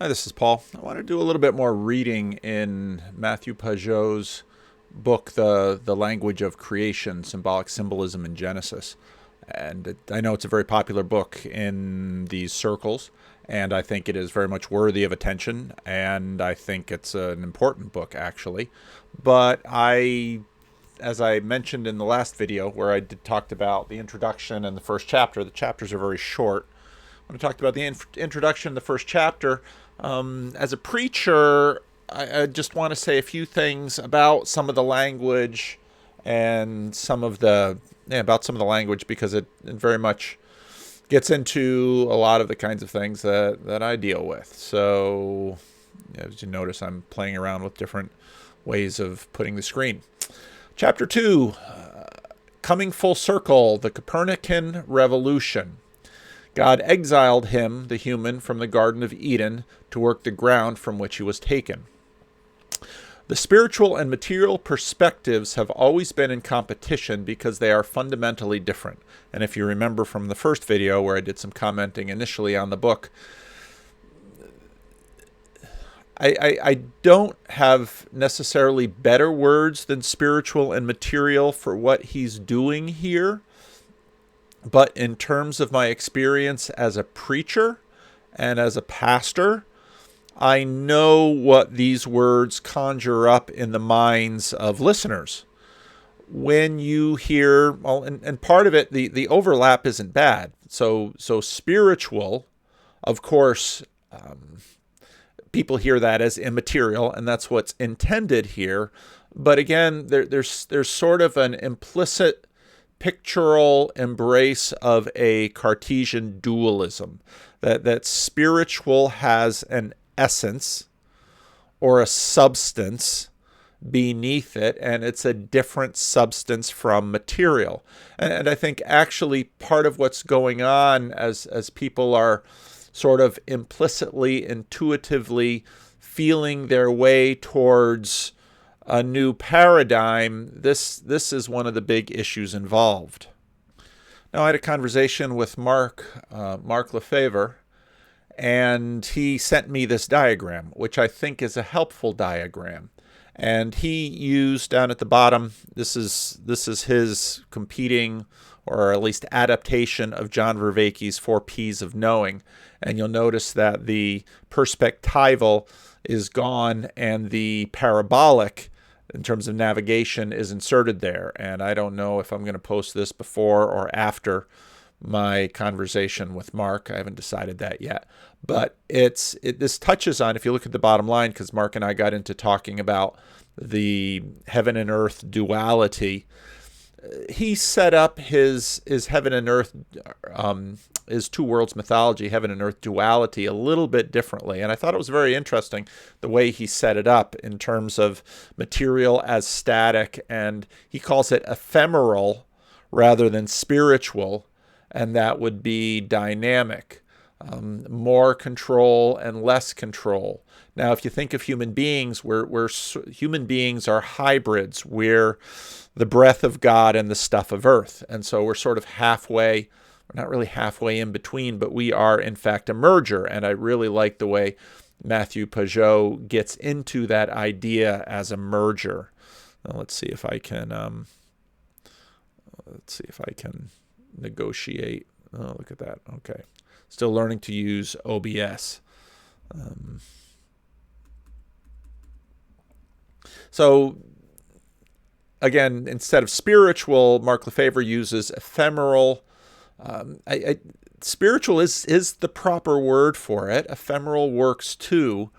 Hi, this is Paul. I want to do a little bit more reading in Matthieu Pageau's book, The Language of Creation, Symbolic Symbolism in Genesis. And I know it's a very popular book in these circles, and I think it is very much worthy of attention, and I think it's an important book, actually. But as I mentioned in the last video, where talked about the introduction and the first chapter, the chapters are very short. When I talked about the introduction, the first chapter, as a preacher, I just want to say a few things about some of the language and about some of the language, because it very much gets into a lot of the kinds of things that I deal with. So, as you notice, I'm playing around with different ways of putting the screen. Chapter 2, Coming Full Circle, the Copernican Revolution. God exiled him, the human, from the Garden of Eden to work the ground from which he was taken. The spiritual and material perspectives have always been in competition because they are fundamentally different. And if you remember from the first video where I did some commenting initially on the book, I don't have necessarily better words than spiritual and material for what he's doing here. But in terms of my experience as a preacher and as a pastor, I know what these words conjure up in the minds of listeners. When you hear, well, and part of it, the overlap isn't bad. So spiritual, of course, people hear that as immaterial, and that's what's intended here. But again, there's sort of an implicit pictorial embrace of a Cartesian dualism, that spiritual has an essence or a substance beneath it, and it's a different substance from material. And I think actually part of what's going on as people are sort of implicitly, intuitively feeling their way towards a new paradigm, this is one of the big issues involved. Now, I had a conversation with Mark Lefevre, and he sent me this diagram, which I think is a helpful diagram. And he used down at the bottom, this is his competing, or at least adaptation of John Vervaeke's 4 P's of knowing. And you'll notice that the perspectival is gone and the parabolic, in terms of navigation, is inserted there. And I don't know if I'm going to post this before or after my conversation with Mark. I haven't decided that yet. But this touches on, if you look at the bottom line, because Mark and I got into talking about the heaven and earth duality, he set up his heaven and earth, his two worlds mythology, heaven and earth duality, a little bit differently. And I thought it was very interesting the way he set it up in terms of material as static, and he calls it ephemeral rather than spiritual, and that would be dynamic, more control and less control. Now, if you think of human beings, human beings are hybrids. We're the breath of God and the stuff of earth. And so we're sort of halfway, we're not really halfway in between, but we are in fact a merger. And I really like the way Matthieu Pageau gets into that idea as a merger. Now, let's see if I can negotiate. Oh, look at that. Okay. Still learning to use OBS. So again, instead of spiritual, Mark Lefevre uses ephemeral. Spiritual is the proper word for it. Ephemeral works too.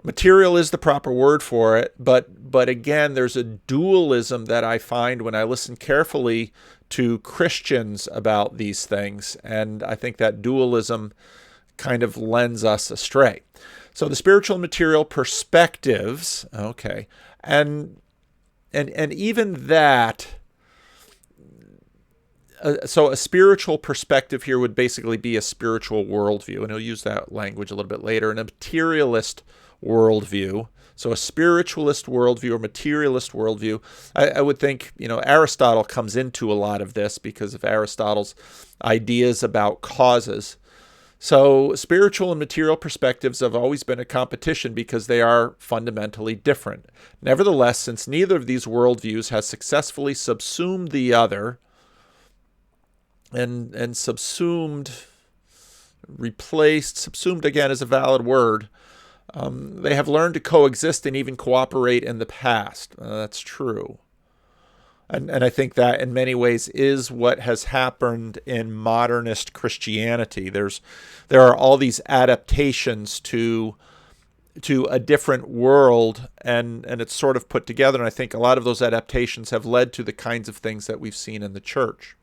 Material is the proper word for it. But again, there's a dualism that I find when I listen carefully to Christians about these things. And I think that dualism kind of lends us astray. So the spiritual and material perspectives, okay. And even that, so a spiritual perspective here would basically be a spiritual worldview, and he'll use that language a little bit later, and a materialist worldview. So a spiritualist worldview or materialist worldview, I would think, Aristotle comes into a lot of this because of Aristotle's ideas about causes. So spiritual and material perspectives have always been a competition because they are fundamentally different. Nevertheless, since neither of these worldviews has successfully subsumed the other, and subsumed again is a valid word, they have learned to coexist and even cooperate in the past. That's true. And I think that in many ways is what has happened in modernist Christianity. There are all these adaptations to a different world, and it's sort of put together. And I think a lot of those adaptations have led to the kinds of things that we've seen in the church.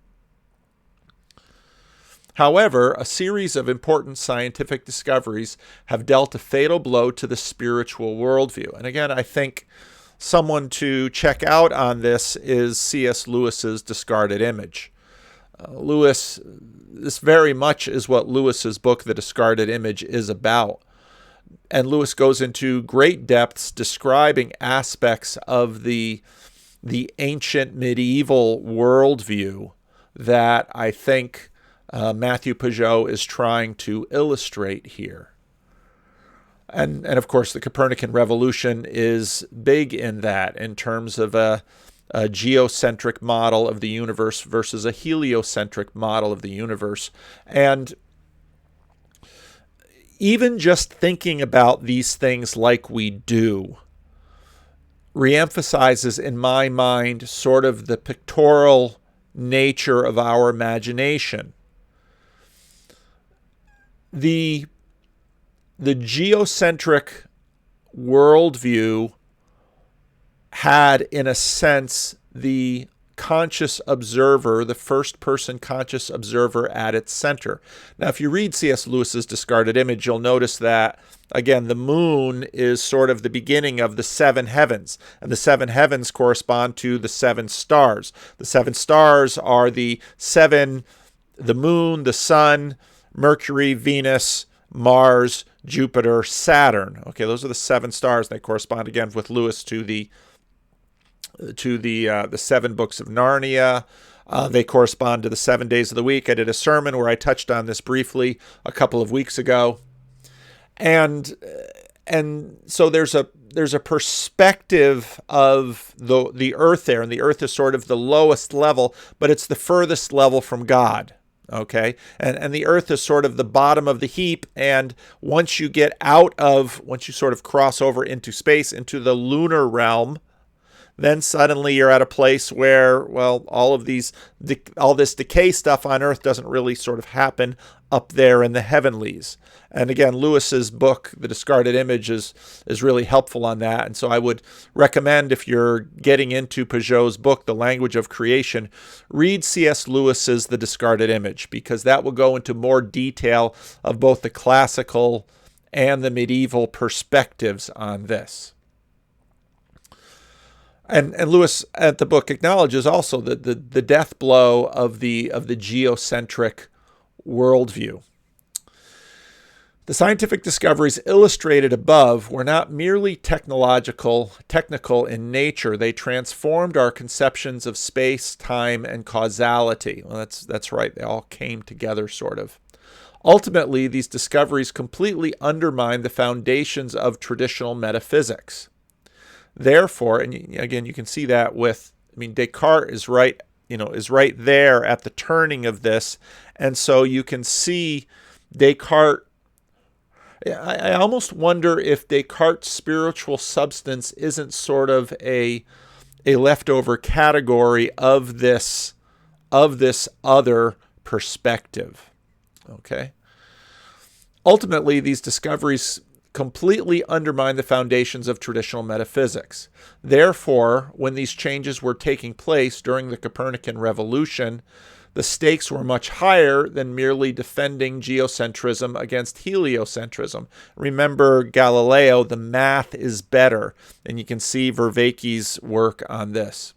However, a series of important scientific discoveries have dealt a fatal blow to the spiritual worldview. And again, I think someone to check out on this is C.S. Lewis's Discarded Image. This very much is what Lewis's book, The Discarded Image, is about. And Lewis goes into great depths describing aspects of the ancient medieval worldview that I think Matthieu Pageau is trying to illustrate here. And of course, the Copernican revolution is big in that, in terms of a geocentric model of the universe versus a heliocentric model of the universe. And even just thinking about these things like we do reemphasizes in my mind sort of the pictorial nature of our imagination. The geocentric worldview had, in a sense, the conscious observer, the first-person conscious observer at its center. Now, if you read C.S. Lewis's Discarded Image, you'll notice that, again, the moon is sort of the beginning of the seven heavens, and the seven heavens correspond to the seven stars. The seven stars are the moon, the sun, Mercury, Venus, Mars, Jupiter, Saturn. Okay, those are the seven stars. They correspond again with Lewis to the seven books of Narnia. They correspond to the 7 days of the week. I did a sermon where I touched on this briefly a couple of weeks ago, and so there's a perspective of the earth there, and the earth is sort of the lowest level, but it's the furthest level from God. Okay, and the earth is sort of the bottom of the heap, and once you sort of cross over into space, into the lunar realm, then suddenly you're at a place where, well, all this decay stuff on Earth doesn't really sort of happen up there in the heavenlies. And again, Lewis's book, The Discarded Image, is really helpful on that. And so I would recommend, if you're getting into Pageau's book, The Language of Creation, read C.S. Lewis's The Discarded Image, because that will go into more detail of both the classical and the medieval perspectives on this. And Lewis at the book acknowledges also the death blow of the geocentric worldview. The scientific discoveries illustrated above were not merely technical in nature. They transformed our conceptions of space, time, and causality. Well, that's right. They all came together, sort of. Ultimately, these discoveries completely undermine the foundations of traditional metaphysics. Therefore, and again, you can see that Descartes is right there at the turning of this, and so you can see Descartes. I almost wonder if Descartes' spiritual substance isn't sort of a leftover category of this other perspective. Okay. Ultimately, these discoveries completely undermine the foundations of traditional metaphysics. Therefore, when these changes were taking place during the Copernican revolution, the stakes were much higher than merely defending geocentrism against heliocentrism. Remember Galileo, the math is better, and you can see Vervaeke's work on this.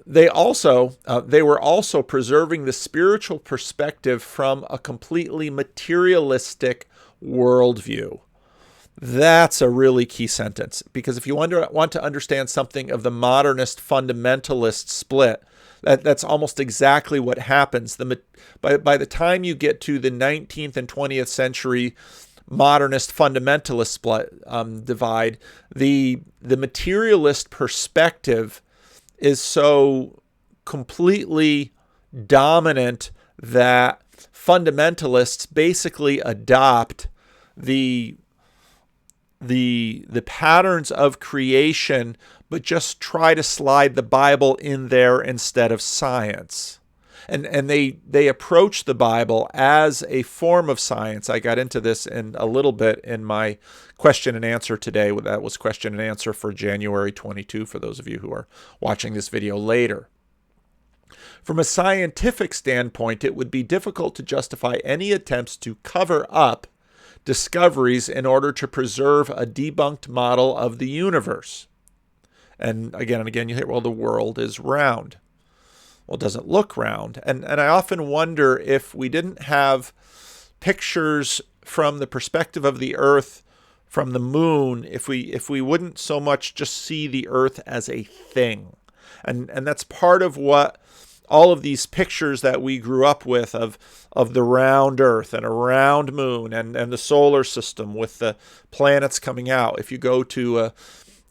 They were also preserving the spiritual perspective from a completely materialistic worldview. That's a really key sentence, because if you want to understand something of the modernist fundamentalist split, That's almost exactly what happens. By the time you get to the 19th and 20th century modernist fundamentalist divide, the materialist perspective is so completely dominant that fundamentalists basically adopt the patterns of creation, but just try to slide the Bible in there instead of science. And they approach the Bible as a form of science. I got into this in a little bit in my question and answer today. That was question and answer for January 22, for those of you who are watching this video later. From a scientific standpoint, it would be difficult to justify any attempts to cover up discoveries in order to preserve a debunked model of the universe. And again, you hear, well, the world is round. Well, it doesn't look round. And I often wonder if we didn't have pictures from the perspective of the Earth from the moon, if we wouldn't so much just see the Earth as a thing. And that's part of what all of these pictures that we grew up with of the round Earth and a round moon and the solar system with the planets coming out. If you go to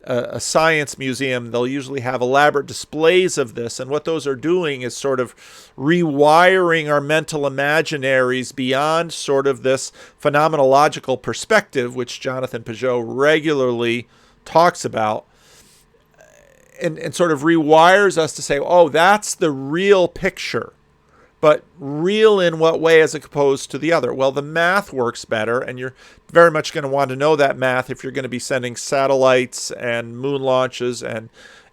a science museum, they'll usually have elaborate displays of this. And what those are doing is sort of rewiring our mental imaginaries beyond sort of this phenomenological perspective, which Jonathan Pageau regularly talks about. And sort of rewires us to say, oh, that's the real picture. But real in what way as opposed to the other? Well, the math works better, and you're very much going to want to know that math if you're going to be sending satellites and moon launches and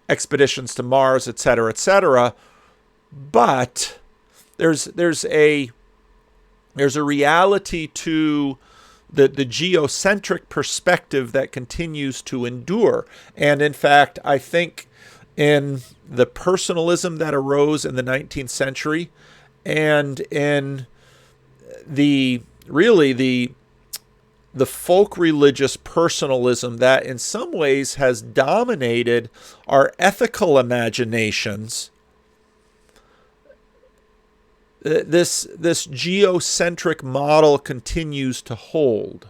expeditions to Mars, et cetera, et cetera. But there's a reality to the geocentric perspective that continues to endure. And in fact, I think in the personalism that arose in the 19th century and in the folk religious personalism that in some ways has dominated our ethical imaginations, this geocentric model continues to hold.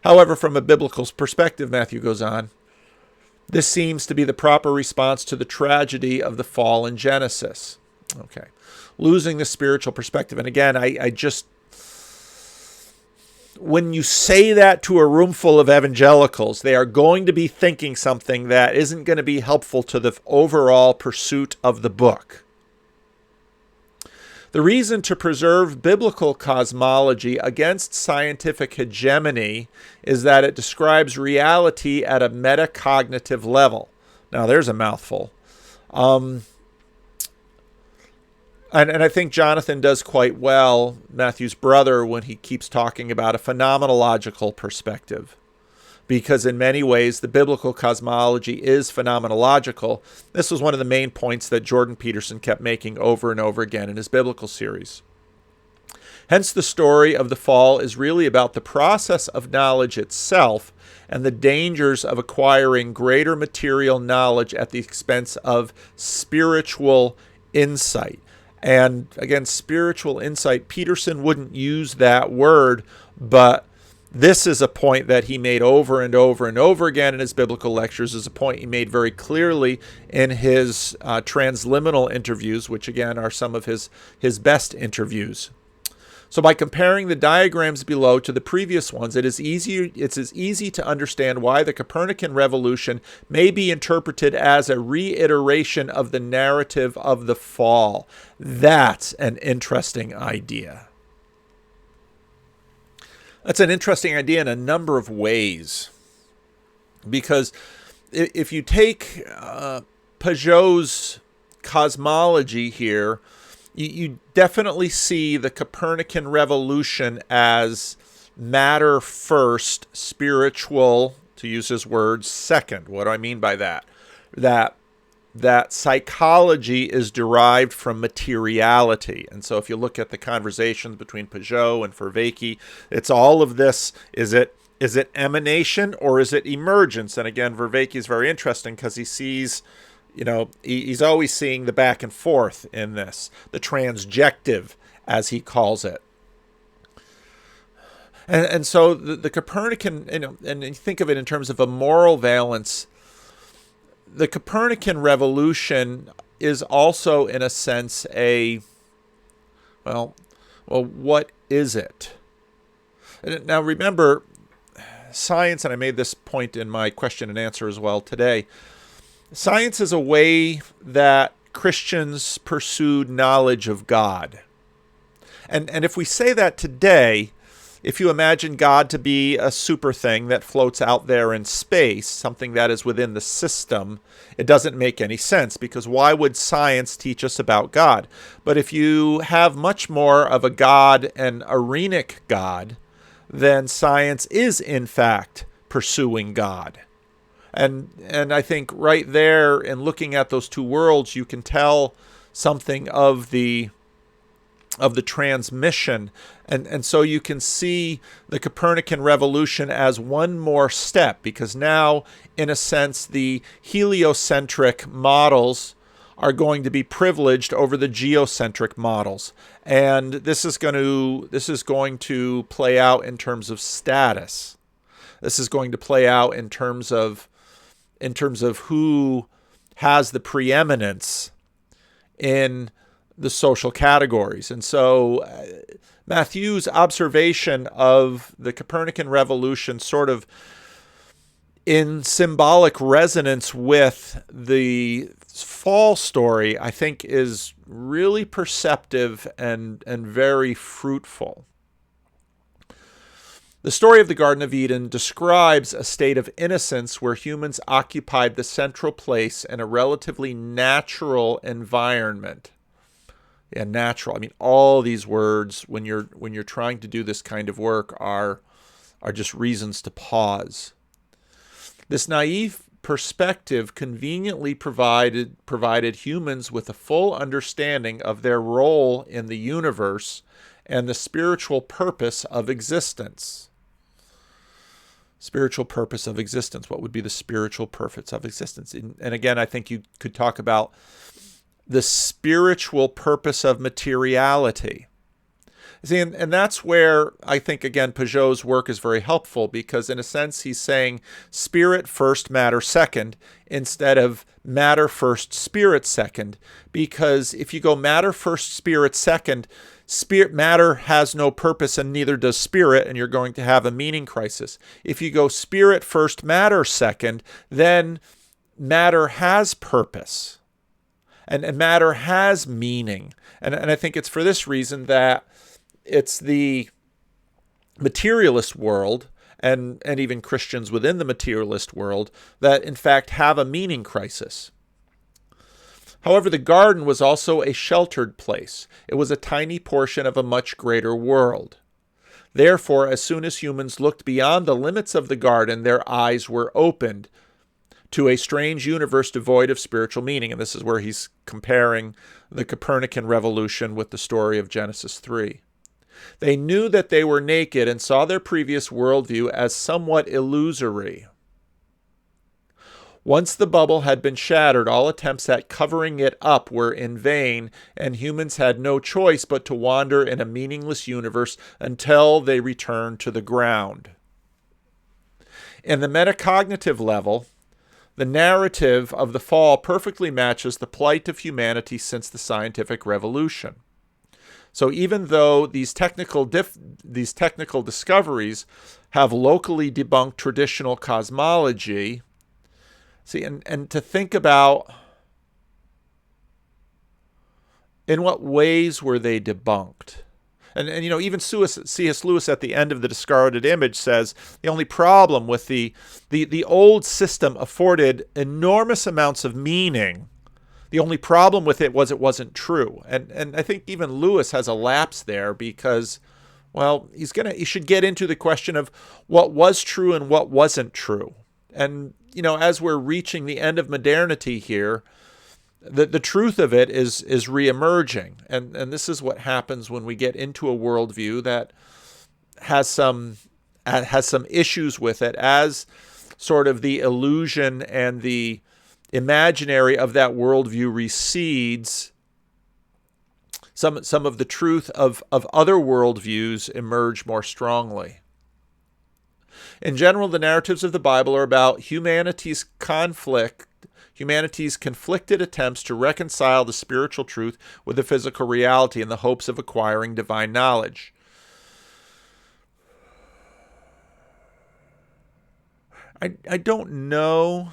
However, from a biblical perspective, Matthieu goes on, this seems to be the proper response to the tragedy of the fall in Genesis. Okay. Losing the spiritual perspective. And again, I just, when you say that to a room full of evangelicals, they are going to be thinking something that isn't going to be helpful to the overall pursuit of the book. The reason to preserve biblical cosmology against scientific hegemony is that it describes reality at a metacognitive level. Now, there's a mouthful. And I think Jonathan does quite well, Matthew's brother, when he keeps talking about a phenomenological perspective. Because in many ways, the biblical cosmology is phenomenological. This was one of the main points that Jordan Peterson kept making over and over again in his biblical series. Hence, the story of the fall is really about the process of knowledge itself and the dangers of acquiring greater material knowledge at the expense of spiritual insight. And again, spiritual insight, Peterson wouldn't use that word, but this is a point that he made over and over and over again in his biblical lectures, is a point he made very clearly in his transliminal interviews, which again are some of his best interviews. So by comparing the diagrams below to the previous ones, it's as easy to understand why the Copernican revolution may be interpreted as a reiteration of the narrative of the fall. That's an interesting idea. That's an interesting idea in a number of ways. Because if you take Pageau's cosmology here, you definitely see the Copernican revolution as matter first, spiritual, to use his words, second. What do I mean by that? That psychology is derived from materiality. And so if you look at the conversations between Pageau and Vervaeke, it's all of this. Is it emanation or is it emergence? And again, Vervaeke is very interesting because he sees He's always seeing the back and forth in this, the transjective, as he calls it. And so the Copernican, and you think of it in terms of a moral valence, the Copernican revolution is also, in a sense, what is it? Now, remember, science, and I made this point in my question and answer as well today, science is a way that Christians pursued knowledge of God. And if we say that today, if you imagine God to be a super thing that floats out there in space, something that is within the system, it doesn't make any sense, because why would science teach us about God? But if you have much more of a God, an arenic God, then science is in fact pursuing God. And I think right there, in looking at those two worlds, you can tell something of the transmission. And so you can see the Copernican revolution as one more step, because now, in a sense, the heliocentric models are going to be privileged over the geocentric models. And this is going to play out in terms of status. This is going to play out in terms of who has the preeminence in the social categories. And so Matthieu's observation of the Copernican revolution, sort of in symbolic resonance with the fall story, I think is really perceptive and very fruitful. The story of the Garden of Eden describes a state of innocence where humans occupied the central place in a relatively natural environment. Yeah, natural. I mean, all these words, when you're trying to do this kind of work, are just reasons to pause. This naive perspective conveniently provided humans with a full understanding of their role in the universe and the spiritual purpose of existence. Spiritual purpose of existence. What would be the spiritual purpose of existence? And again, I think you could talk about the spiritual purpose of materiality. See, and that's where I think, again, Pageau's work is very helpful, because in a sense he's saying spirit first, matter second, instead of matter first, spirit second. Because if you go matter first, spirit second, matter has no purpose and neither does spirit, and you're going to have a meaning crisis. If you go spirit first, matter second, then matter has purpose. And matter has meaning. And I think it's for this reason that it's the materialist world, and even Christians within the materialist world, that in fact have a meaning crisis. However, the garden was also a sheltered place. It was a tiny portion of a much greater world. Therefore, as soon as humans looked beyond the limits of the garden, their eyes were opened to a strange universe devoid of spiritual meaning. And this is where he's comparing the Copernican revolution with the story of Genesis 3. They knew that they were naked and saw their previous worldview as somewhat illusory. Once the bubble had been shattered, all attempts at covering it up were in vain, and humans had no choice but to wander in a meaningless universe until they returned to the ground. In the metacognitive level, the narrative of the fall perfectly matches the plight of humanity since the scientific revolution. So even though these technical discoveries have locally debunked traditional cosmology, see, and to think about in what ways were they debunked. And even C.S. Lewis at the end of The Discarded Image says the only problem with the old system afforded enormous amounts of meaning. The only problem with it was it wasn't true. And I think even Lewis has a lapse there, because, well, he should get into the question of what was true and what wasn't true. And, as we're reaching the end of modernity here, the truth of it is reemerging. And this is what happens when we get into a worldview that has some issues with it, as sort of the illusion and the imaginary of that worldview recedes, some of the truth of other worldviews emerge more strongly. In general, the narratives of the Bible are about humanity's conflicted attempts to reconcile the spiritual truth with the physical reality in the hopes of acquiring divine knowledge. I don't know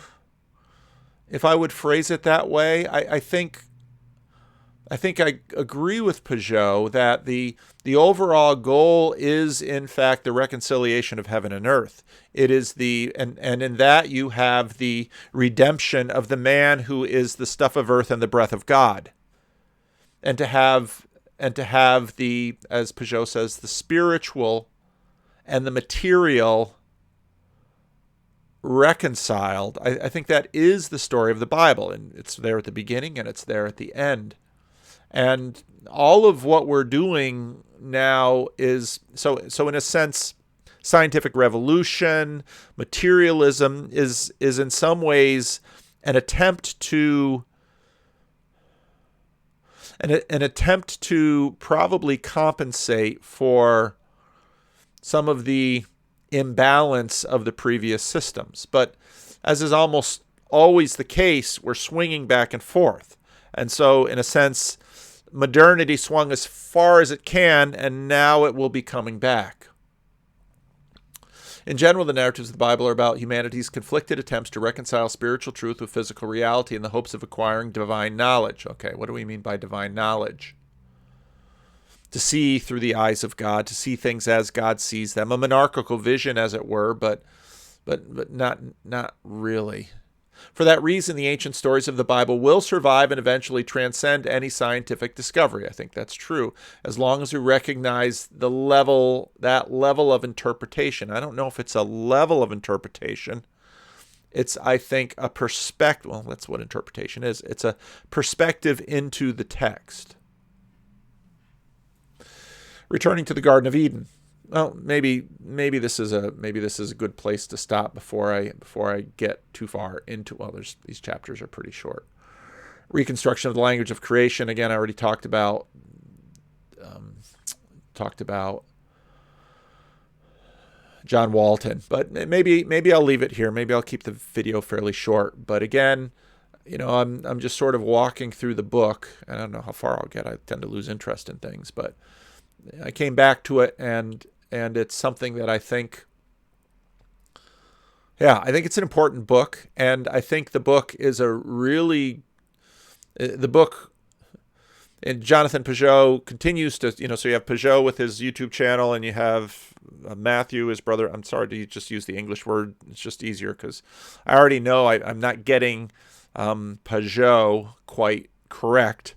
if I would phrase it that way. I think I agree with Pageau that the overall goal is, in fact, the reconciliation of heaven and earth. It is and in that you have the redemption of the man who is the stuff of earth and the breath of God. And to have the, as Pageau says, the spiritual and the material reconciled. I think that is the story of the Bible, and it's there at the beginning and it's there at the end. And all of what we're doing now is, so in a sense, scientific revolution, materialism is in some ways an attempt to probably compensate for some of the imbalance of the previous systems. But as is almost always the case, we're swinging back and forth. And so, in a sense, modernity swung as far as it can, and now it will be coming back. In general, the narratives of the Bible are about humanity's conflicted attempts to reconcile spiritual truth with physical reality in the hopes of acquiring divine knowledge. Okay, what do we mean by divine knowledge? To see through the eyes of God, to see things as God sees them, a monarchical vision, as it were, but not really. For that reason, the ancient stories of the Bible will survive and eventually transcend any scientific discovery. I think that's true, as long as we recognize that level of interpretation. I don't know if it's a level of interpretation. It's, I think, a perspective. Well, that's what interpretation is. It's a perspective into the text. Returning to the Garden of Eden. Well, maybe this is a good place to stop before I get too far into. Well, these chapters are pretty short. Reconstruction of the language of creation. Again, I already talked about John Walton, but maybe I'll leave it here. Maybe I'll keep the video fairly short. But again, I'm just sort of walking through the book. I don't know how far I'll get. I tend to lose interest in things, but I came back to it, and it's something that I think it's an important book, and I think the book is and Jonathan Pageau continues to, so you have Pageau with his YouTube channel, and you have Matthieu, his brother. I'm sorry to just use the English word. It's just easier because I already know I'm not getting Pageau quite correct.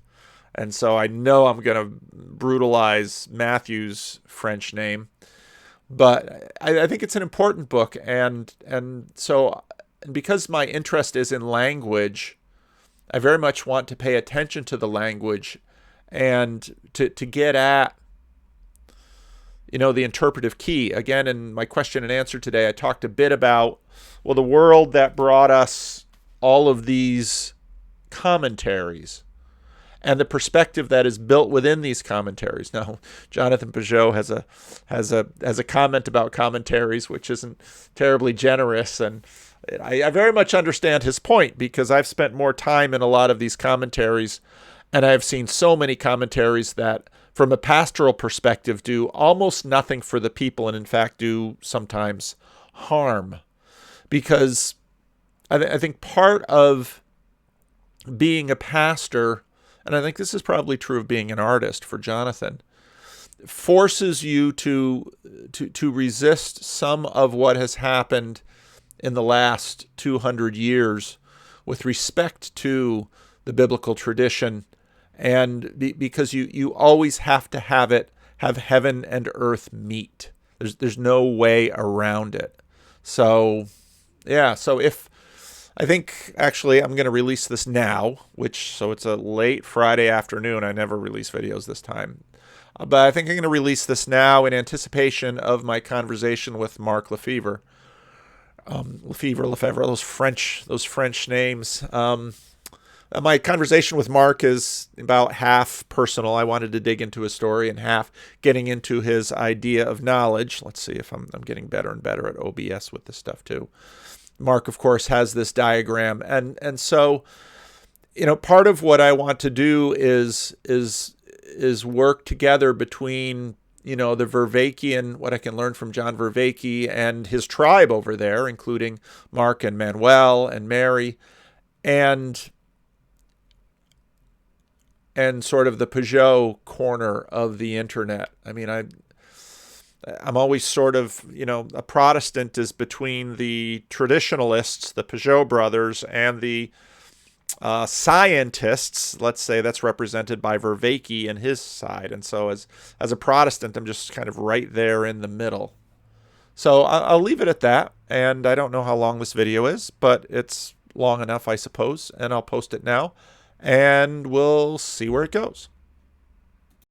And so I know I'm going to brutalize Matthieu's French name. But I think it's an important book. And because my interest is in language, I very much want to pay attention to the language and to get at, the interpretive key. Again, in my question and answer today, I talked a bit about, the world that brought us all of these commentaries and the perspective that is built within these commentaries. Now, Jonathan Pageau has a comment about commentaries, which isn't terribly generous, and I very much understand his point, because I've spent more time in a lot of these commentaries, and I've seen so many commentaries that, from a pastoral perspective, do almost nothing for the people, and in fact do sometimes harm. Because I think part of being a pastor, and I think this is probably true of being an artist for Jonathan, forces you to resist some of what has happened in the last 200 years with respect to the biblical tradition, and because you always have to have heaven and earth meet. There's no way around it. So if I think actually I'm going to release this now, so it's a late Friday afternoon. I never release videos this time. But I think I'm going to release this now in anticipation of my conversation with Mark Lefevre. Lefebvre, those French names. My conversation with Mark is about half personal. I wanted to dig into his story, and half getting into his idea of knowledge. Let's see if I'm getting better and better at OBS with this stuff too. Mark, of course, has this diagram, and so, part of what I want to do is work together between the Vervaekean, what I can learn from John Vervaeke and his tribe over there, including Mark and Manuel and Mary, and sort of the Pageau corner of the internet. I mean, I'm always sort of, a Protestant is between the traditionalists, the Pageau brothers, and the scientists. Let's say that's represented by Vervaeke and his side. And so as a Protestant, I'm just kind of right there in the middle. So I'll leave it at that. And I don't know how long this video is, but it's long enough, I suppose. And I'll post it now. And we'll see where it goes.